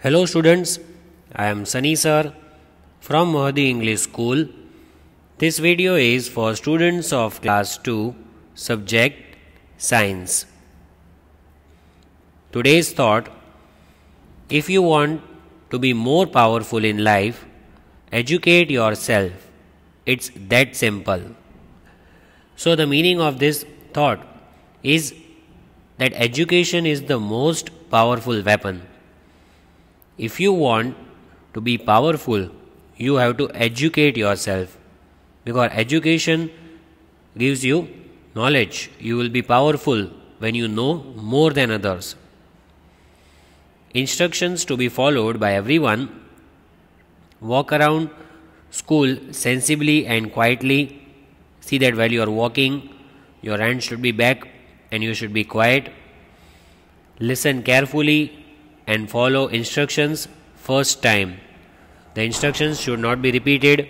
Hello students, I am Sunny sir from Mahdi English School. This video is for students of class 2 subject science. Today's thought: if you want to be more powerful in life, educate yourself. It's that simple. So the meaning of this thought is that education is the most powerful weapon. If you want to be powerful, you have to educate yourself, because education gives you knowledge. You will be powerful when you know more than others. Instructions to be followed by everyone: walk around school sensibly and quietly. See that while you are walking, your hands should be back and you should be quiet. Listen carefully and follow instructions first time. The instructions should not be repeated.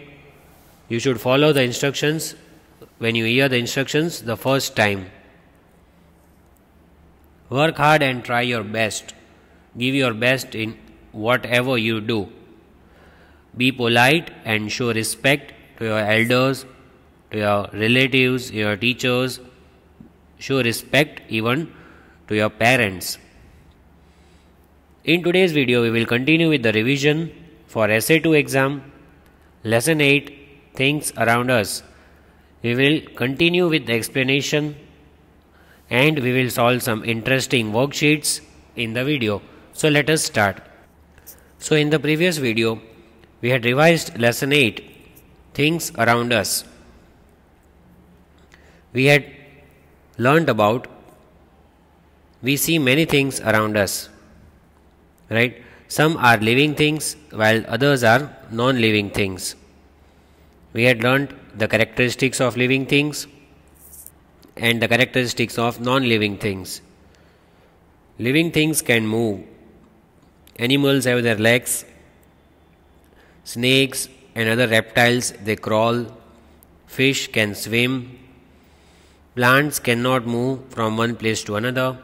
You should follow the instructions when you hear the instructions the first time. Work hard and try your best. Give your best in whatever you do. Be polite and show respect to your elders, to your relatives, your teachers. Show respect even to your parents. In today's video, we will continue with the revision for Essay 2 exam, Lesson 8, Things Around Us. We will continue with the explanation and we will solve some interesting worksheets in the video. So let us start. So in the previous video, we had revised Lesson 8, Things Around Us. We had learned about we see many things around us. Right? Some are living things while others are non-living things. We had learnt the characteristics of living things and the characteristics of non-living things. Living things can move. Animals have their legs. Snakes and other reptiles, they crawl. Fish can swim. Plants cannot move from one place to another,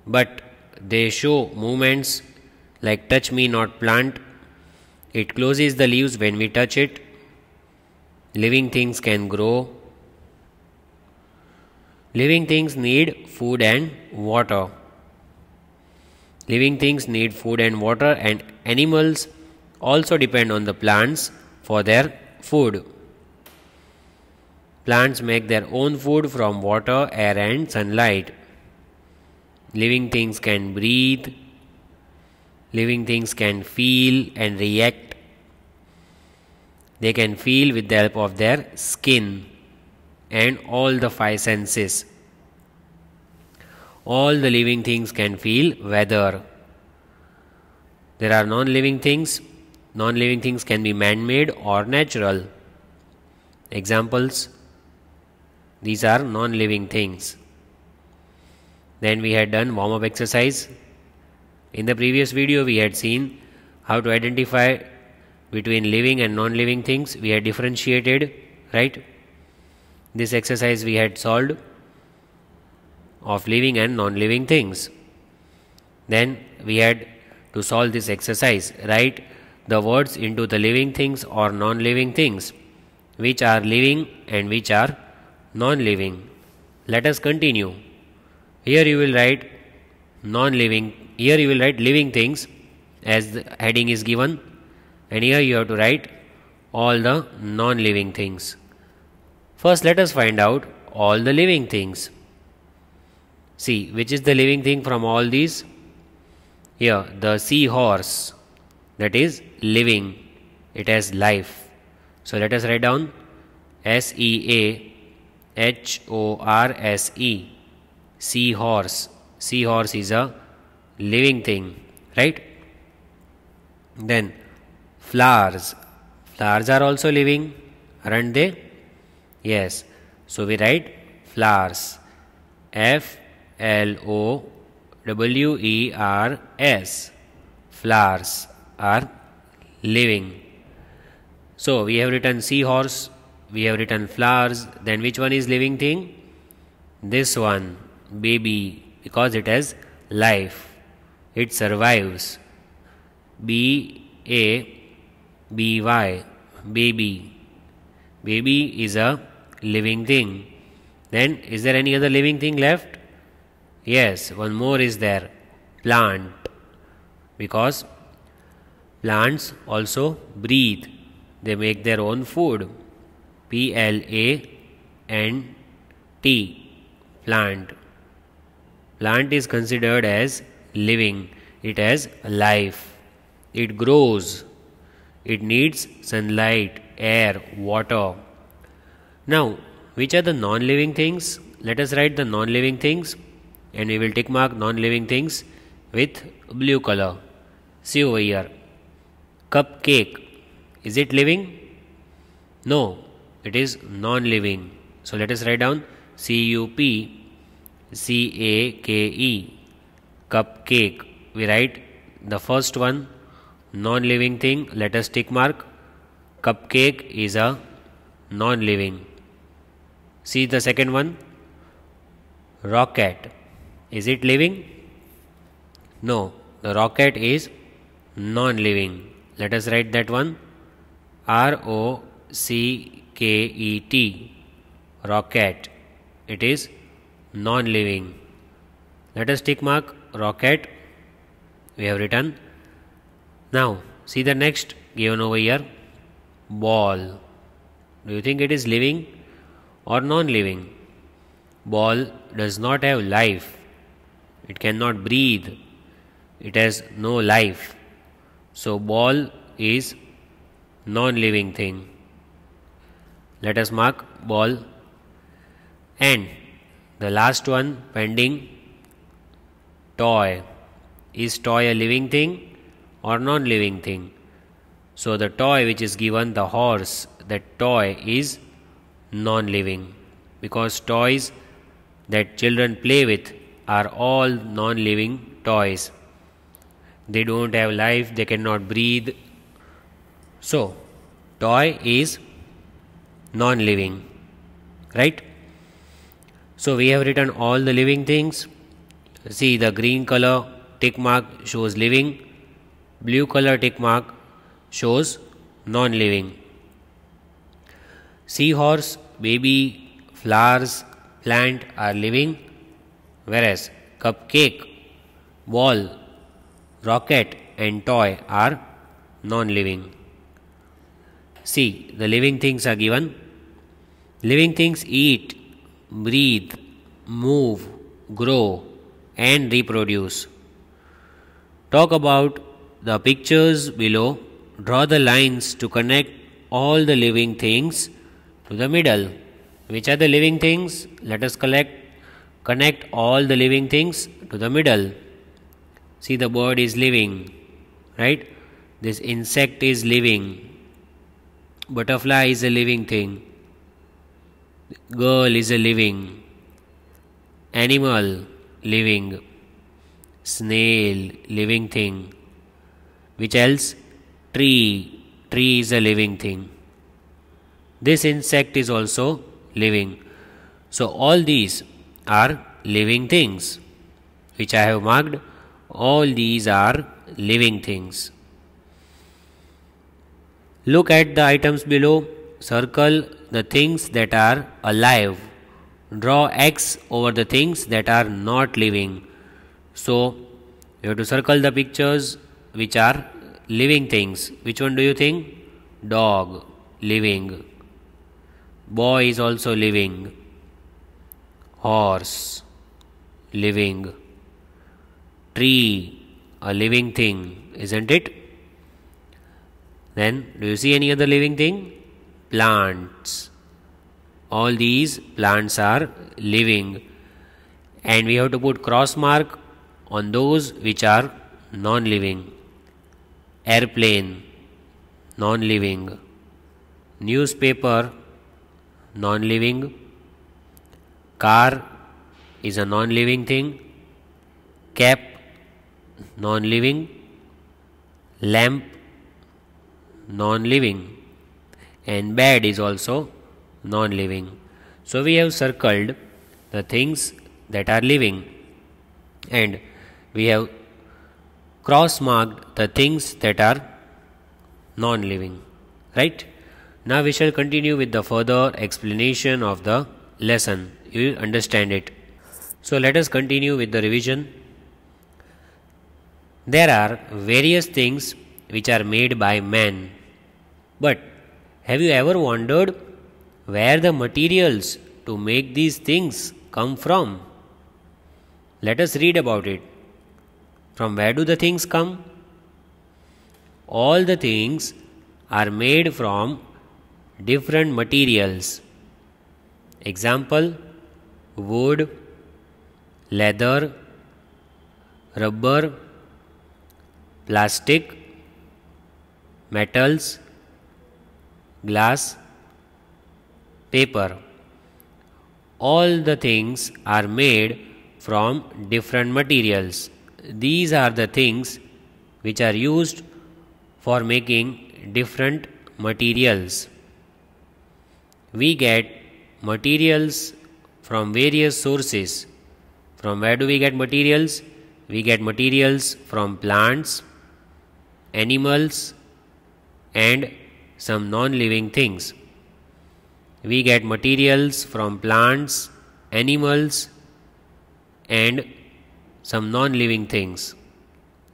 but they show movements like touch me not plant. It closes the leaves when we touch it. Living things can grow. Living things need food and water. Living things need food and water, and animals also depend on the plants for their food. Plants make their own food from water, air and sunlight. Living things can breathe. Living things can feel and react. They can feel with the help of their skin and all the five senses. All the living things can feel weather. There are non-living things. Non-living things can be man-made or natural. Examples: these are non-living things. Then we had done warm-up exercise. In the previous video, we had seen how to identify between living and non-living things. We had differentiated, right? This exercise we had solved of living and non-living things. Then we had to solve this exercise. Write the words into the living things or non-living things, which are living and which are non-living. Let us continue. Here you will write non-living. Here you will write living things as the heading is given, and here you have to write all the non-living things. First, let us find out all the living things. See, which is the living thing from all these? Here, the seahorse, that is living. It has life. So let us write down SEAHORSE. Seahorse. Seahorse is a living thing, right? Then flowers. Flowers are also living, aren't they? Yes. So we write flowers. FLOWERS. Flowers are living. So we have written seahorse, we have written flowers. Then which one is living thing? This one, baby, because it has life. It survives. B-A-B-Y, baby. Baby is a living thing. Then is there any other living thing left? Yes, one more is there, plant, because plants also breathe. They make their own food. P-L-A-N-T, plant. Plant is considered as living. It has life. It grows. It needs sunlight, air, water. Now, which are the non-living things? Let us write the non-living things, and we will tick mark non-living things with blue color. See over here. Cupcake. Is it living? No, it is non-living. So let us write down C-U-P-C-A-K-E. Cupcake. We write the first one, non-living thing. Let us tick mark. Cupcake is a non-living. See the second one, rocket. Is it living? No, the rocket is non-living. Let us write that one, R-O-C-K-E-T, rocket. It is non-living. Let us tick mark rocket. We have written. Now see the next given over here, ball. Do you think it is living or non-living? Ball does not have life. It cannot breathe. It has no life. So ball is non-living thing. Let us mark ball. And the last one pending, toy. Is toy a living thing or non-living thing? So the toy which is given, the horse, that toy is non-living, because toys that children play with are all non-living toys. They don't have life, they cannot breathe. So toy is non-living, right? So we have written all the living things. See, the green color tick mark shows living, blue color tick mark shows non-living. Seahorse, baby, flowers, plant are living, whereas cupcake, ball, rocket and toy are non-living. See, the living things are given. Living things eat, breathe, move, grow and reproduce. Talk about the pictures below. Draw the lines to connect all the living things to the middle. Which are the living things? Let us connect all the living things to the middle. See, the bird is living, right? This insect is living. Butterfly is a living thing. Girl is a living. Animal, living. Snail, living thing. Which else? Tree. Tree is a living thing. This insect is also living. So all these are living things which I have marked. All these are living things. Look at the items below. Circle the things that are alive. Draw X over the things that are not living. So you have to circle the pictures which are living things. Which one do you think? Dog, living. Boy is also living. Horse, living. Tree, a living thing, isn't it? Then, do you see any other living thing? Plants. All these plants are living. And we have to put cross mark on those which are non-living. Airplane, non-living. Newspaper, non-living. Car is a non-living thing. Cap, non-living. Lamp, non-living. And bed is also non-living. So we have circled the things that are living, and we have cross marked the things that are non-living, right? Now we shall continue with the further explanation of the lesson. You will understand it. So let us continue with the revision. There are various things which are made by man. But have you ever wondered where the materials to make these things come from? Let us read about it. From where do the things come? All the things are made from different materials. Example: wood, leather, rubber, plastic, metals, glass, paper. All the things are made from different materials. These are the things which are used for making different materials. We get materials from various sources. From where do we get materials? We get materials from plants, animals, and some non-living things. We get materials from plants, animals, and some non-living things.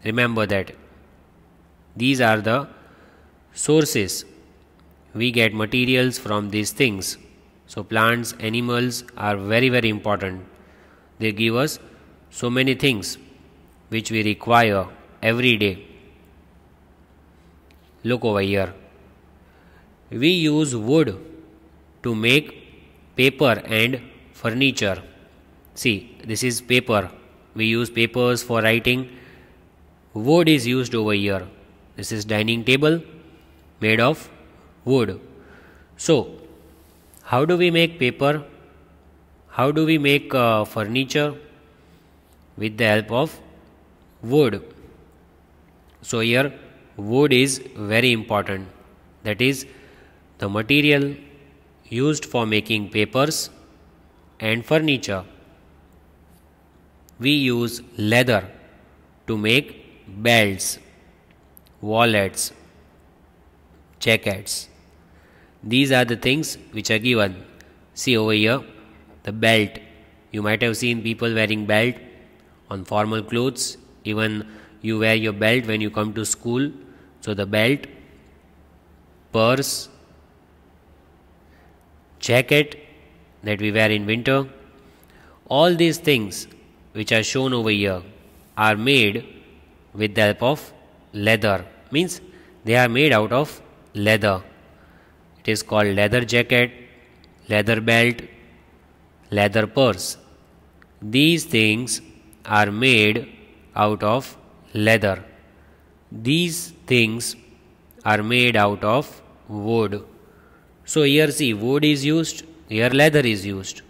Remember that. These are the sources. We get materials from these things. So plants, animals are very, very important. They give us so many things which we require every day. Look over here. We use wood to make paper and furniture. See, this is paper. We use papers for writing. Wood is used over here. This is dining table made of wood. So, how do we make paper? How do we make furniture? With the help of wood. So here wood is very important. That is the material used for making papers and furniture. We use leather to make belts, wallets, jackets. These are the things which are given. See over here, the belt. You might have seen people wearing belt on formal clothes. Even you wear your belt when you come to school. So the belt, purse, jacket that we wear in winter, all these things which are shown over here are made with the help of leather. Means they are made out of leather. It is called leather jacket, leather belt, leather purse. These things are made out of leather. These things are made out of wood. So here see, wood is used, here leather is used.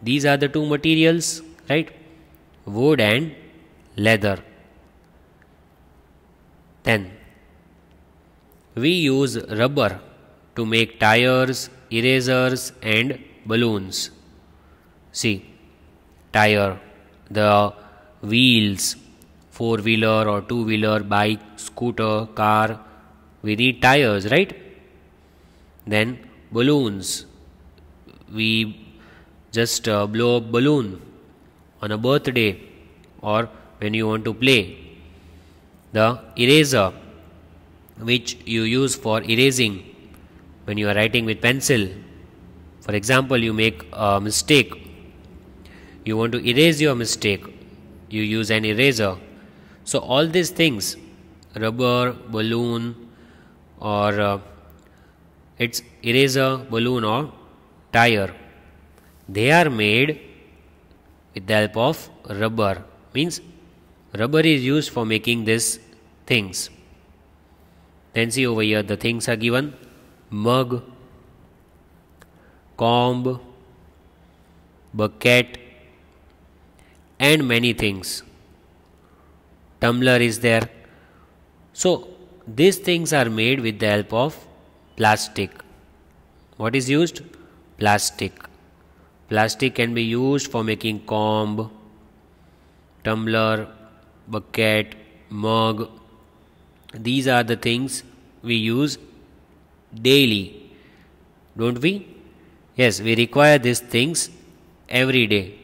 These are the two materials, right? Wood and leather. Then we use rubber to make tires, erasers and balloons. See, tire, the wheels, four-wheeler or two-wheeler, bike, scooter, car, we need tires, right? Then balloons, we just blow a balloon on a birthday or when you want to play. The eraser, which you use for erasing when you are writing with pencil. For example, you make a mistake. You want to erase your mistake. You use an eraser. So all these things, rubber, balloon, or it's eraser, balloon or tire, they are made with the help of rubber. Means rubber is used for making these things. Then see over here, the things are given: mug, comb, bucket and many things. Tumbler is there. So these things are made with the help of plastic. What is used? Plastic. Plastic can be used for making comb, tumbler, bucket, mug. These are the things we use daily, don't we? Yes, we require these things every day.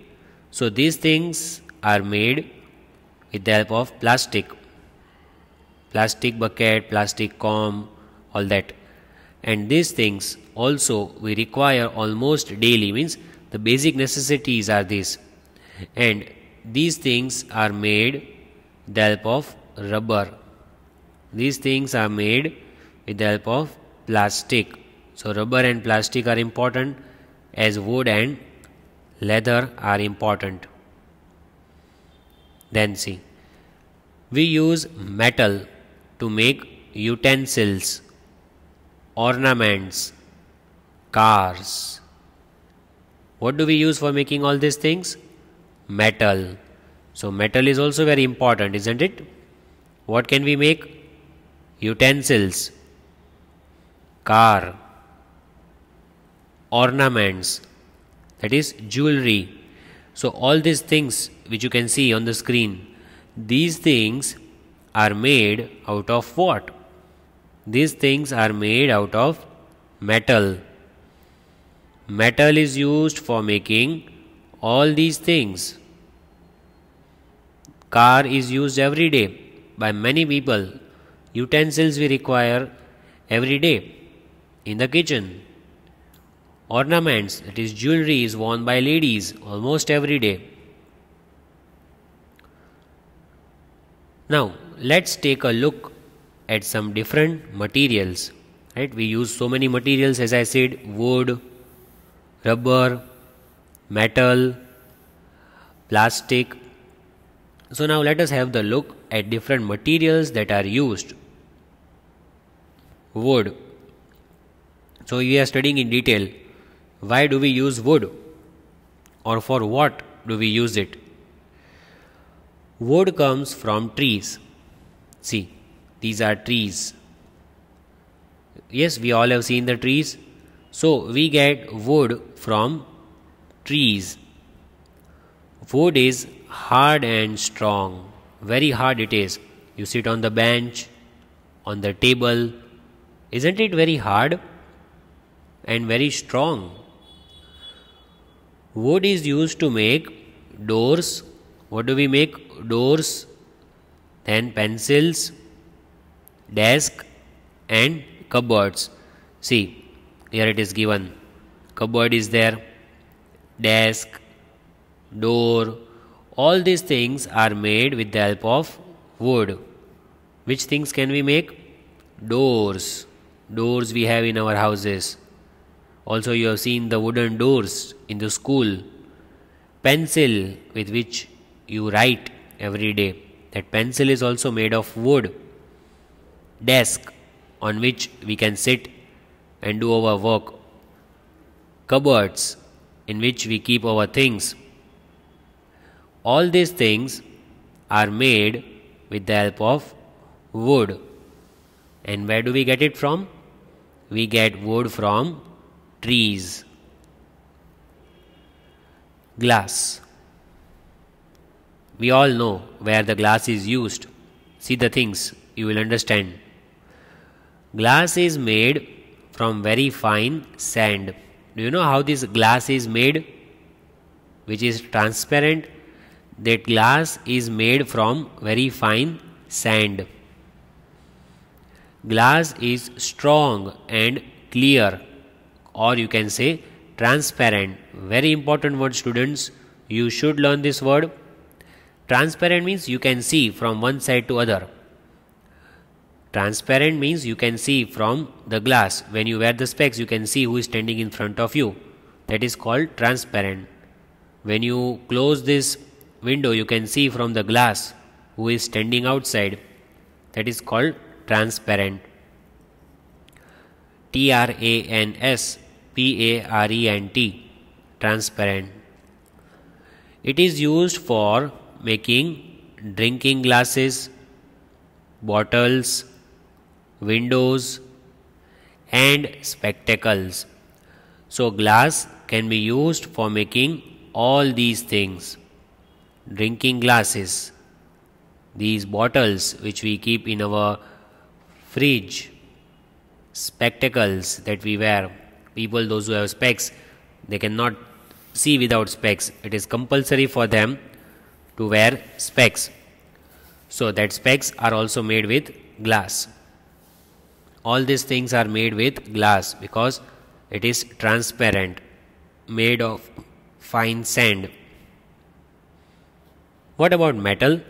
So these things are made with the help of plastic bucket, plastic comb, all that. And these things also we require almost daily, means the basic necessities are these. And these things are made with the help of rubber. These things are made with the help of plastic. So rubber and plastic are important, as wood and leather are important. Then see, we use metal to make utensils, ornaments, cars. What do we use for making all these things? Metal. So metal is also very important, isn't it? What can we make? Utensils, car, ornaments, that is jewelry. So all these things which you can see on the screen, these things are made out of what? These things are made out of metal. Metal is used for making all these things. Car is used every day by many people. Utensils we require every day in the kitchen. Ornaments, that is jewelry, is worn by ladies almost every day. Now let's take a look at some different materials. Right? We use so many materials, as I said, wood, rubber, metal, plastic. So now let us have the look at different materials that are used. Wood. So we are studying in detail. Why do we use wood? Or for what do we use it? Wood comes from trees. See, these are trees. Yes, we all have seen the trees. So we get wood from trees. Wood is hard and strong. Very hard it is. You sit on the bench, on the table. Isn't it very hard and very strong? Wood is used to make doors. What do we make? Doors, then pencils, desk and cupboards. See, here it is given. Cupboard is there, desk, door. All these things are made with the help of wood. Which things can we make? Doors. Doors we have in our houses. Also you have seen the wooden doors in the school. Pencil with which you write every day. That pencil is also made of wood. Desk on which we can sit and do our work. Cupboards in which we keep our things. All these things are made with the help of wood. And where do we get it from? We get wood from trees. Glass. We all know where the glass is used. See the things, you will understand. Glass is made from very fine sand. Do you know how this glass is made? Which is transparent. That glass is made from very fine sand. Glass is strong and clear, or you can say transparent. Very important word, students. You should learn this word. Transparent means you can see from one side to other. Transparent means you can see from the glass. When you wear the specs, you can see who is standing in front of you. That is called transparent. When you close this window, you can see from the glass who is standing outside. That is called transparent. Transparent. Transparent. It is used for making drinking glasses, bottles, windows and spectacles. So glass can be used for making all these things. Drinking glasses, these bottles which we keep in our fridge, spectacles that we wear. People, those who have specs, they cannot see without specs. It is compulsory for them to wear specs. So that specs are also made with glass. All these things are made with glass because it is transparent, made of fine sand. What about metal?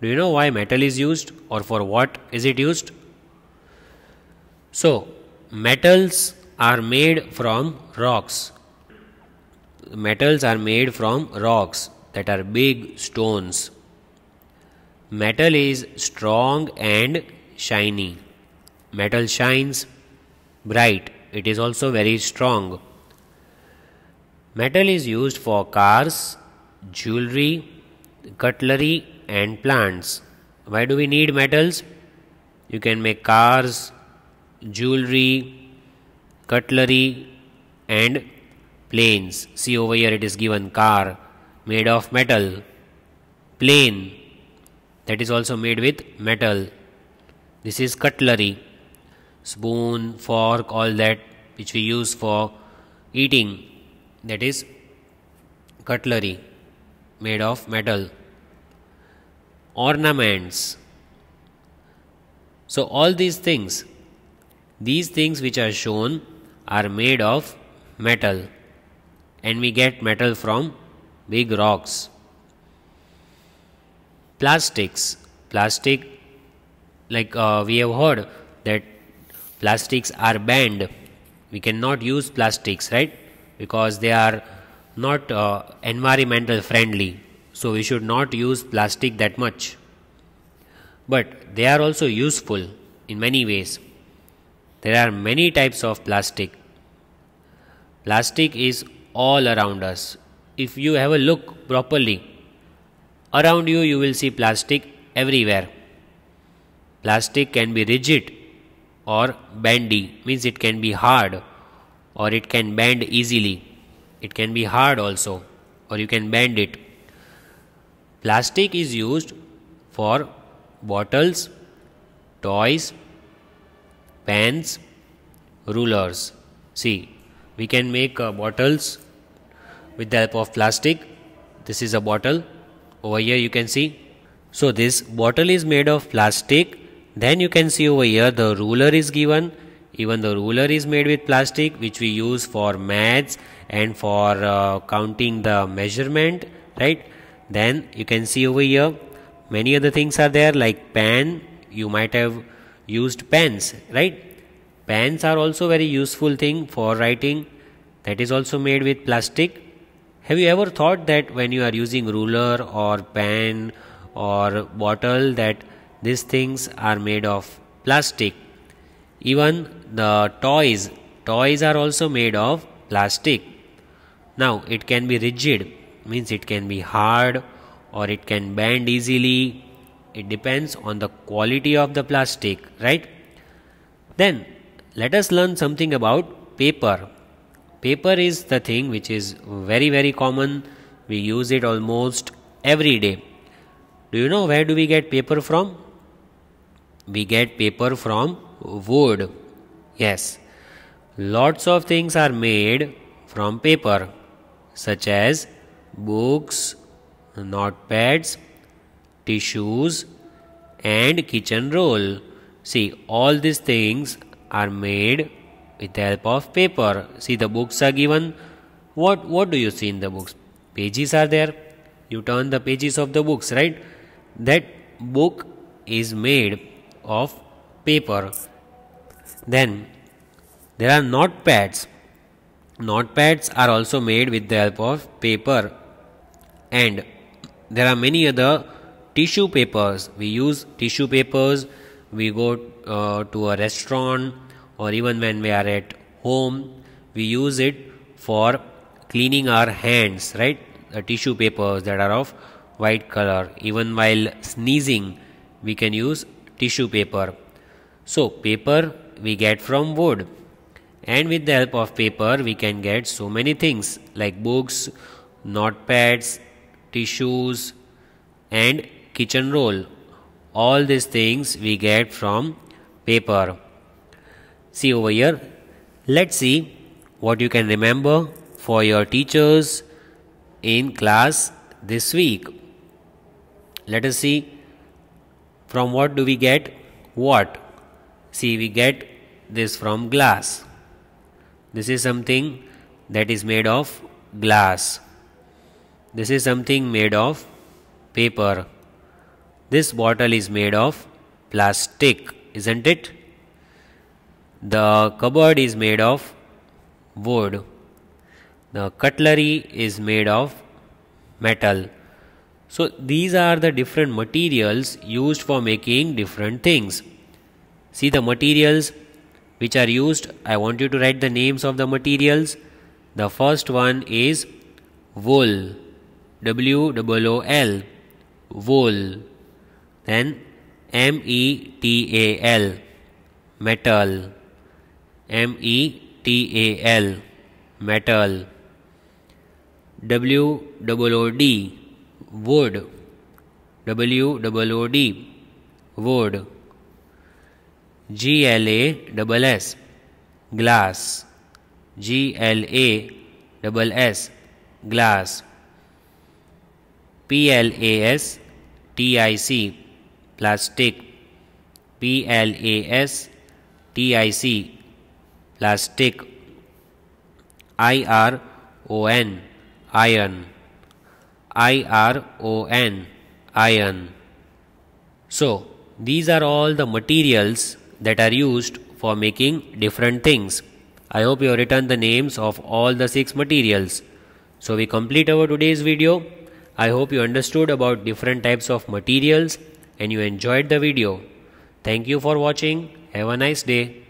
Do you know why metal is used, or for what is it used? So, metals are made from rocks. Metals are made from rocks, that are big stones. Metal is strong and shiny. Metal shines bright. It is also very strong. Metal is used for cars, jewelry, cutlery and plants. Why do we need metals? You can make cars, jewelry, cutlery and planes. See over here, it is given car made of metal. Plane, that is also made with metal. This is cutlery. Spoon, fork, all that which we use for eating, that is cutlery made of metal. Ornaments. So all these things which are shown are made of metal, and we get metal from big rocks. Plastics. Plastic, like we have heard that plastics are banned. We cannot use plastics, right? Because they are not environmental friendly. So we should not use plastic that much. But they are also useful in many ways. There are many types of plastic. Plastic is all around us. If you have a look properly, around you, you will see plastic everywhere. Plastic can be rigid or bendy, means it can be hard or it can bend easily. It can be hard also, or you can bend it. Plastic is used for bottles, toys, pens, rulers. See, we can make bottles with the help of plastic. This is a bottle. Over here you can see. So this bottle is made of plastic. Then you can see over here the ruler is given. Even the ruler is made with plastic, which we use for maths and for counting the measurement, right? Then you can see over here many other things are there, like pen. You might have used pens, right? Pens are also very useful thing for writing. That is also made with plastic. Have you ever thought that when you are using ruler or pen or bottle, that these things are made of plastic? Even the toys are also made of plastic. Now it can be rigid, means it can be hard or it can bend easily. It depends on the quality of the plastic, right? Then let us learn something about paper. Paper is the thing which is very, very common. We use it almost every day. Do you know where do we get paper from? We get paper from wood. Yes, lots of things are made from paper, such as books, notepads, tissues and kitchen roll. See, all these things are made with the help of paper. See, the books are given. What do you see in the books? Pages are there. You turn the pages of the books, right? That book is made of paper. Then there are notepads. Notepads are also made with the help of paper. And there are many other tissue papers. We use tissue papers. We go to a restaurant, or even when we are at home, we use it for cleaning our hands, right? The tissue papers that are of white color. Even while sneezing, we can use tissue paper. So paper we get from wood, and with the help of paper we can get so many things like books, notepads, tissues and kitchen roll. All these things we get from paper. See over here. Let's see what you can remember for your teachers in class this week. Let us see, from what do we get what? See, we get this from glass. This is something that is made of glass. This is something made of paper. This bottle is made of plastic, isn't it? The cupboard is made of wood. The cutlery is made of metal. So these are the different materials used for making different things. See the materials which are used. I want you to write the names of the materials. The first one is wool. W-O-O-L. Wool. Then M-E-T-A-L. Metal. M-E-T-A-L. Metal. W-O-O-D. Wood. W-O-O-D. Wood. G-L-A-S-S. Glass. G-L-A-S-S. Glass. P-L-A-S-T-I-C. Plastic. P-L-A-S-T-I-C. Plastic. I-R-O-N. Iron. I-R-O-N. Iron. So, these are all the materials that are used for making different things. I hope you have written the names of all the 6 materials. So we complete our today's video. I hope you understood about different types of materials and you enjoyed the video. Thank you for watching. Have a nice day.